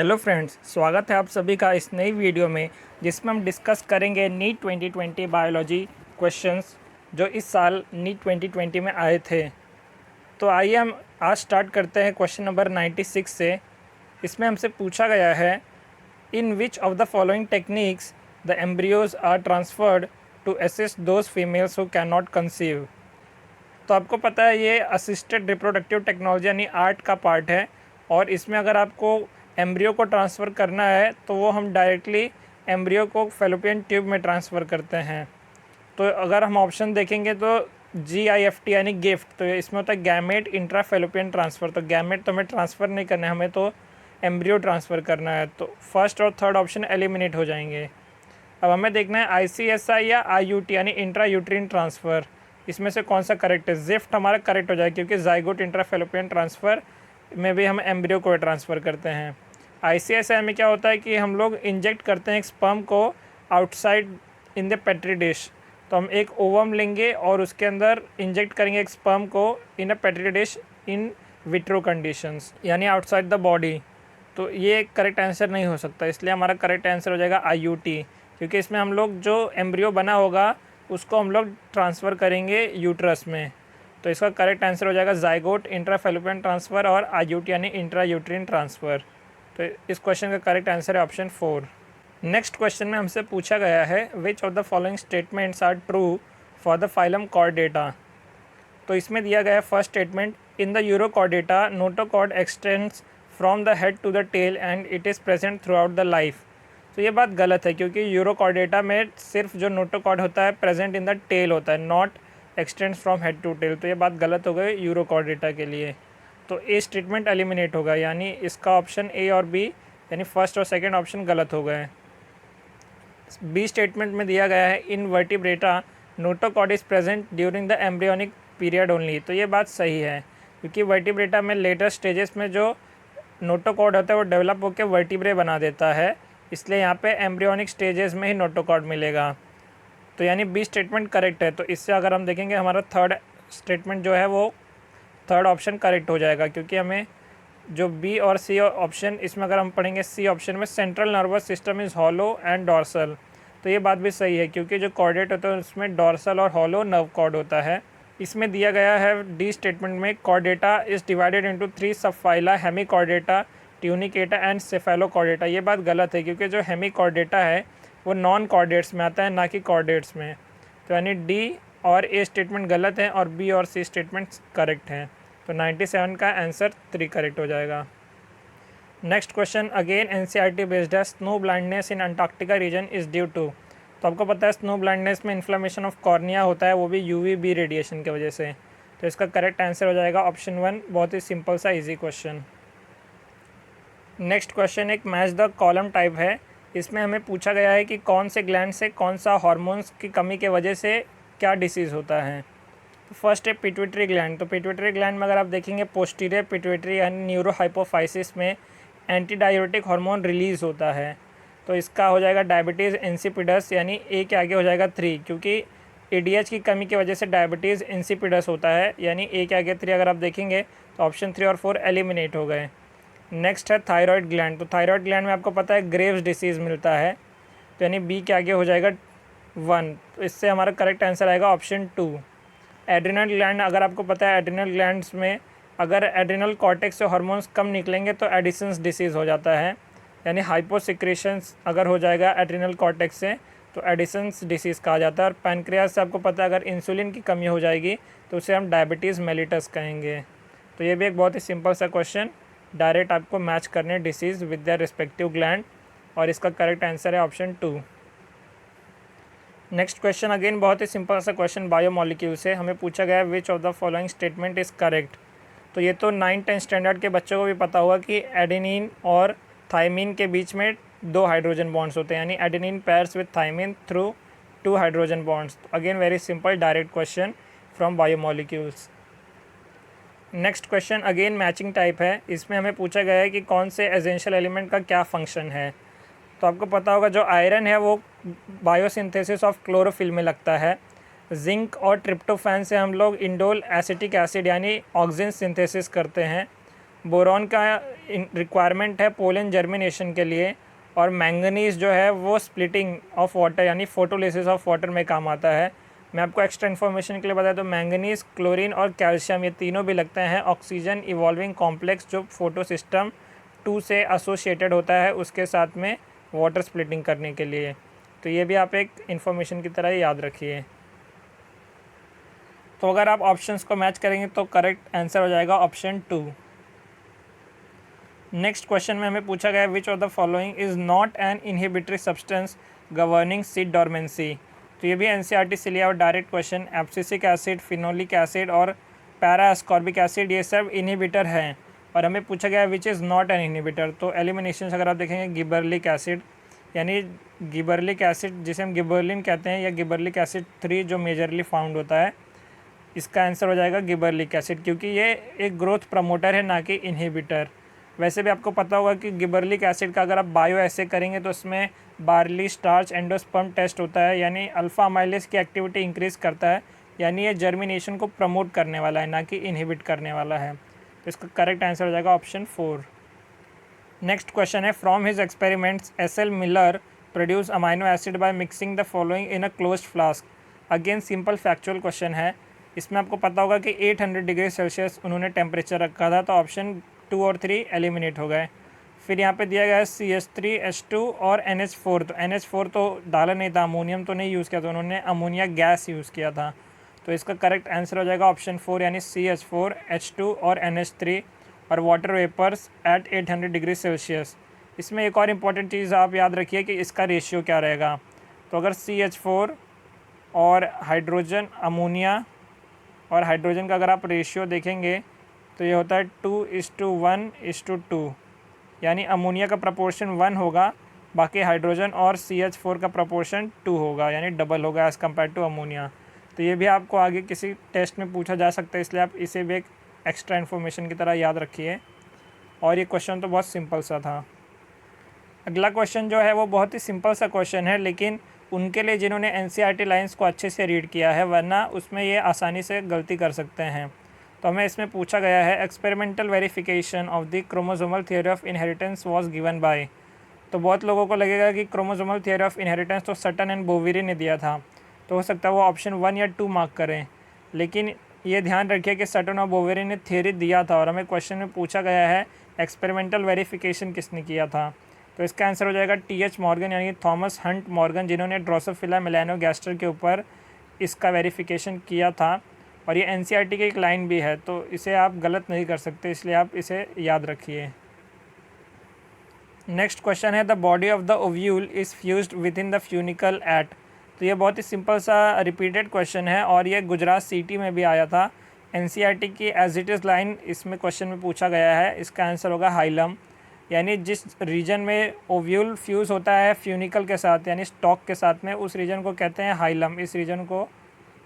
Hello friends, स्वागत है आप सभी का इस नई वीडियो में जिसमें हम डिस्कस करेंगे नीट 2020 बायोलॉजी क्वेश्चंस जो इस साल नीट 2020 में आए थे। तो आइए हम आज स्टार्ट करते हैं क्वेश्चन नंबर 96 से। इसमें हमसे पूछा गया है, in which of the following techniques the embryos are transferred to assist those females who can not conceive. तो आपको पता है ये असिस्टेड रिप्रोडक्टिव टेक्नोलॉजी यानी आर्ट का पार्ट है, और इसमें अगर आपको एम्ब्रियो को ट्रांसफ़र करना है तो वो हम डायरेक्टली एम्ब्रियो को फैलोपियन ट्यूब में ट्रांसफ़र करते हैं। तो अगर हम ऑप्शन देखेंगे तो GIFT यानी गिफ्ट, तो इसमें होता है गैमेट इंट्रा फैलोपियन ट्रांसफ़र। तो गैमेट तो हमें ट्रांसफ़र नहीं करना है, हमें तो एम्ब्रियो ट्रांसफ़र करना है। तो फर्स्ट और थर्ड ऑप्शन एलिमिनेट हो जाएंगे। अब हमें देखना है ICSI या IUT यानी इंट्रा यूट्रीन ट्रांसफ़र, इसमें से कौन सा करेक्ट है। ज़िफ्ट हमारा करेक्ट हो जाएगा क्योंकि जाइगोट इंट्रा फैलोपियन ट्रांसफ़र में भी हम एम्ब्रियो को ट्रांसफ़र करते हैं। ICSI में क्या होता है कि हम लोग इंजेक्ट करते हैं एक स्पर्म को outside in the petri dish. तो हम एक ओवम लेंगे और उसके अंदर इंजेक्ट करेंगे एक स्पर्म को in a petri dish in vitro conditions यानी आउटसाइड द बॉडी। तो ये एक करेक्ट आंसर नहीं हो सकता, इसलिए हमारा करेक्ट आंसर हो जाएगा IUT, क्योंकि इसमें हम लोग जो एम्ब्रियो बना होगा उसको हम लोग ट्रांसफ़र करेंगे यूट्रस में। तो इसका करेक्ट आंसर हो जाएगा जाइगोट इंट्रा फैलोपियन ट्रांसफ़र और IUT यानी इंट्रा यूट्रीन ट्रांसफ़र। तो इस क्वेश्चन का करेक्ट आंसर है ऑप्शन 4। नेक्स्ट क्वेश्चन में हमसे पूछा गया है, which of the following statements are true for the phylum chordata. तो इसमें दिया गया है first statement, in the urochordata notochord extends from the head to the tail and it is present throughout the life. तो ये बात गलत है क्योंकि यूरोकॉर्डेटा में सिर्फ जो नोटोकॉर्ड होता है प्रेजेंट इन द टेल होता है, not extends from head to tail. तो ये बात गलत हो गई यूरोकॉर्डेटा के लिए। तो ए स्टेटमेंट एलिमिनेट होगा, यानी इसका ऑप्शन ए और बी यानी फर्स्ट और सेकंड ऑप्शन गलत हो गए। बी स्टेटमेंट में दिया गया है, in vertebrata notochord is present during the embryonic period only. तो ये बात सही है क्योंकि वर्टिब्रेटा में लेटर स्टेजेस में जो नोटोकॉर्ड होता है वो डेवलप होकर वर्टिब्रे बना देता है, इसलिए यहाँ पे एम्ब्रियोनिक स्टेजेस में ही नोटोकॉर्ड मिलेगा। तो यानी बी स्टेटमेंट करेक्ट है। तो इससे अगर हम देखेंगे हमारा थर्ड स्टेटमेंट जो है वो थर्ड ऑप्शन करेक्ट हो जाएगा, क्योंकि हमें जो बी और सी ऑप्शन, इसमें अगर हम पढ़ेंगे सी ऑप्शन में central nervous system is hollow and dorsal, तो ये बात भी सही है क्योंकि जो कॉर्डेट होता है उसमें डॉर्सल और हॉलो नर्व कॉर्ड होता है। इसमें दिया गया है डी स्टेटमेंट में, chordata is divided into 3 subphyla, hemichordata, tunicata and cephalochordata. ये बात गलत है क्योंकि जो हेमिकॉर्डेटा है वो नॉन कॉर्डेट्स में आता है, ना कि कॉर्डेट्स में। तो यानी डी और ए स्टेटमेंट गलत हैं और बी और सी स्टेटमेंट करेक्ट हैं। तो 97 का आंसर 3 करेक्ट हो जाएगा। Next question again NCERT based है, snow blindness in Antarctica region is due to. तो आपको पता है स्नो ब्लाइंडनेस में इन्फ्लेमेशन ऑफ कॉर्निया होता है, वो भी UVB रेडिएशन की वजह से। तो इसका करेक्ट आंसर हो जाएगा ऑप्शन 1। बहुत ही सिंपल सा इजी क्वेश्चन। नेक्स्ट क्वेश्चन एक मैच द कॉलम टाइप है। इसमें हमें पूछा गया है कि कौन से ग्लैंड से कौन सा हार्मोन्स की कमी के वजह से क्या डिसीज़ होता है। तो फर्स्ट है पिट्यूटरी ग्लैंड। तो पिट्यूटरी ग्लैंड में अगर आप देखेंगे पोस्टीरियर पिट्यूटरी यानी न्यूरोहाइपोफाइसिस में एंटी डायरेटिक हार्मोन रिलीज़ होता है। तो इसका हो जाएगा डायबिटीज़ इंसिपिडस, यानी ए के आगे हो जाएगा 3, क्योंकि ADH की कमी की वजह से डायबिटीज़ इंसिपिडस होता है, यानी ए के आगे 3 अगर आप देखेंगे तो ऑप्शन 3 और 4 एलिमिनेट हो गए। नेक्स्ट है थायराइड ग्लैंड। तो थायराइड ग्लैंड में आपको पता है ग्रेव्स डिसीज़ मिलता है, तो यानी बी के आगे हो जाएगा 1। तो इससे हमारा करेक्ट आंसर आएगा ऑप्शन 2। एड्रिनल ग्लैंड, अगर आपको पता है एड्रिनल ग्लैंड्स में अगर एड्रिनल कॉर्टेक्स से हार्मोन्स कम निकलेंगे तो एडिसन्स डिसीज़ हो जाता है, यानी हाइपोसिक्रेशंस अगर हो जाएगा एड्रिनल कॉर्टेक्स से तो एडिसन्स डिसीज़ कहा जाता है। और पैनक्रियास से आपको पता है अगर इंसुलिन की कमी हो जाएगी तो उसे हम डायबिटीज़ मेलिटस कहेंगे। तो ये भी एक बहुत ही सिंपल सा क्वेश्चन, डायरेक्ट आपको मैच करने disease with the respective gland, और इसका करेक्ट आंसर है ऑप्शन 2। नेक्स्ट क्वेश्चन अगेन बहुत ही सिंपल सा क्वेश्चन बायोमॉलिक्यूल से। हमें पूछा गया है which of the following statement is correct. तो ये तो 9-10 स्टैंडर्ड के बच्चों को भी पता होगा कि एडेनिन और थाइमिन के बीच में 2 हाइड्रोजन बॉन्ड्स होते हैं, यानी adenine pairs with thymine through 2 hydrogen bonds. Again very simple direct question from biomolecules. Next question again matching type है। इसमें हमें पूछा गया है कि कौन से एसेंशियल एलिमेंट का क्या फंक्शन है। तो आपको पता होगा जो आयरन है वो बायोसिंथेसिस ऑफ क्लोरोफिल में लगता है। जिंक और ट्रिप्टोफैन से हम लोग इंडोल एसिटिक एसिड यानी ऑक्सीजन सिंथेसिस करते हैं। बोरॉन का रिक्वायरमेंट है पोलन जर्मिनेशन के लिए, और मैंगनीज जो है वो स्प्लिटिंग ऑफ वाटर यानी फोटोलिसिस ऑफ वाटर में काम आता है। मैं आपको एक्स्ट्रा इन्फॉर्मेशन के लिए बताया तो मैंगनीज, क्लोरीन और कैल्शियम ये तीनों भी लगते हैं ऑक्सीजन इवॉल्विंग कॉम्प्लेक्स जो फोटो सिस्टम 2 से एसोसिएटेड होता है उसके साथ में वाटर स्प्लिटिंग करने के लिए। तो ये भी आप एक इन्फॉर्मेशन की तरह याद रखिए। तो अगर आप ऑप्शंस को मैच करेंगे तो करेक्ट आंसर हो जाएगा ऑप्शन 2। नेक्स्ट क्वेश्चन में हमें पूछा गया विच of the following is not an inhibitory substance governing seed dormancy. तो ये भी एनसीईआरटी से लिया और direct question. Abscisic acid, phenolic acid और पैरा एस्कॉर्बिक एसिड ये सब इनहिबिटर हैं, और हमें पूछा गया which is not an inhibitor. तो एलिमिनेशन अगर आप देखेंगे गिबरलिक एसिड, यानी गिबरलिक एसिड जिसे हम गिबरलिन कहते हैं, या गिबरलिक एसिड 3 जो मेजरली फाउंड होता है, इसका आंसर हो जाएगा गिबरलिक एसिड, क्योंकि ये एक ग्रोथ प्रमोटर है ना कि इनहिबिटर। वैसे भी आपको पता होगा कि गिबरलिक एसिड का अगर आप बायो ऐसे करेंगे तो उसमें बार्ली स्टार्च एंडोस्पर्म टेस्ट होता है, यानी अल्फ़ा अमाइलेज की एक्टिविटी इंक्रीज़ करता है, यानी ये जर्मिनेशन को प्रमोट करने वाला है ना कि इनहिबिट करने वाला है। तो इसका करेक्ट आंसर हो जाएगा ऑप्शन 4। नेक्स्ट क्वेश्चन है from his experiments SL. Miller produce amino acid by mixing the following in a closed flask. Again simple factual question है। इसमें आपको पता होगा कि 800 डिग्री सेल्सियस उन्होंने टेम्परेचर रखा था, तो ऑप्शन 2 और 3 एलिमिनेट हो गए। फिर यहाँ पे दिया गया है CH3H2 और NH4। तो NH4 तो डाला नहीं था, अमोनियम तो नहीं यूज़ किया था उन्होंने, अमोनिया गैस यूज़ किया था। तो इसका करेक्ट आंसर हो जाएगा ऑप्शन 4 यानी CH4, H2 और NH3 और water vapours at 800 degree Celsius. इसमें एक और इम्पॉर्टेंट चीज़ आप याद रखिए कि इसका रेशियो क्या रहेगा। तो अगर CH4 और हाइड्रोजन, अमोनिया और हाइड्रोजन का अगर आप रेशियो देखेंगे तो ये होता है 2:1:2, यानी अमोनिया का प्रपोर्शन 1 होगा, बाकी हाइड्रोजन और CH4 का प्रपोर्शन 2 होगा, यानी डबल होगा एज़ कम्पेयर टू अमोनिया। तो ये भी आपको आगे किसी टेस्ट में पूछा जा सकता है, इसलिए आप इसे भी एक एक्स्ट्रा इन्फॉर्मेशन की तरह याद रखिए। और ये क्वेश्चन तो बहुत सिंपल सा था। अगला क्वेश्चन जो है वो बहुत ही सिंपल सा क्वेश्चन है, लेकिन उनके लिए जिन्होंने एनसीईआरटी लाइंस को अच्छे से रीड किया है, वरना उसमें ये आसानी से गलती कर सकते हैं। तो हमें इसमें पूछा गया है experimental verification of the chromosomal theory of inheritance was given by. तो बहुत लोगों को लगेगा कि क्रोमोसोमल थियोरी ऑफ इनहेरिटेंस तो सटन एंड बोवेरी ने दिया था, तो हो सकता है वो ऑप्शन 1 या 2 मार्क करें। लेकिन ये ध्यान रखिए कि सटन और बोवेरी ने थियोरी दिया था, और हमें क्वेश्चन में पूछा गया है एक्सपेरिमेंटल वेरिफिकेशन किसने किया था। तो इसका आंसर हो जाएगा TH मॉर्गन यानी थॉमस हंट मॉर्गन, जिन्होंने ड्रोसोफिला मेलानोगास्टर के ऊपर इसका वेरिफिकेशन किया था। और ये एनसीईआरटी की एक लाइन भी है, तो इसे आप गलत नहीं कर सकते, इसलिए आप इसे याद रखिए। नेक्स्ट क्वेश्चन है the body of the ovule is fused with in the funicle at. तो ये बहुत ही सिंपल सा रिपीटेड क्वेश्चन है, और ये गुजरात सिटी में भी आया था। एनसीईआरटी की एज इट इज़ लाइन इसमें क्वेश्चन में पूछा गया है। इसका आंसर होगा हाइलम, यानी जिस रीजन में ओव्यूल फ्यूज़ होता है फ्यूनिकल के साथ यानी स्टॉक के साथ में, उस रीजन को कहते हैं हाइलम, इस रीजन को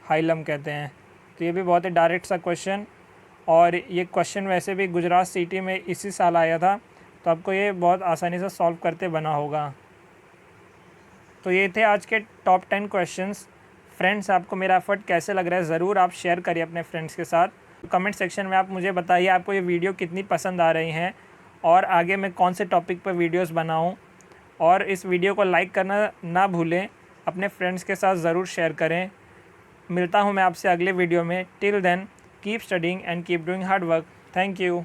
हाइलम कहते हैं। तो ये भी बहुत ही डायरेक्ट सा क्वेश्चन, और ये क्वेश्चन वैसे भी गुजरात सिटी में इसी साल आया था, तो आपको ये बहुत आसानी से सॉल्व करते बना होगा। तो ये थे आज के टॉप 10 क्वेश्चंस। फ्रेंड्स, आपको मेरा एफर्ट कैसे लग रहा है ज़रूर आप शेयर करिए अपने फ्रेंड्स के साथ। कमेंट सेक्शन में आप मुझे बताइए आपको ये वीडियो कितनी पसंद आ रही हैं, और आगे मैं कौन से टॉपिक पर वीडियोस बनाऊं। और इस वीडियो को लाइक करना ना भूलें, अपने फ्रेंड्स के साथ ज़रूर शेयर करें। मिलता हूं मैं आपसे अगले वीडियो में। Till then keep studying and keep doing hard work. Thank you.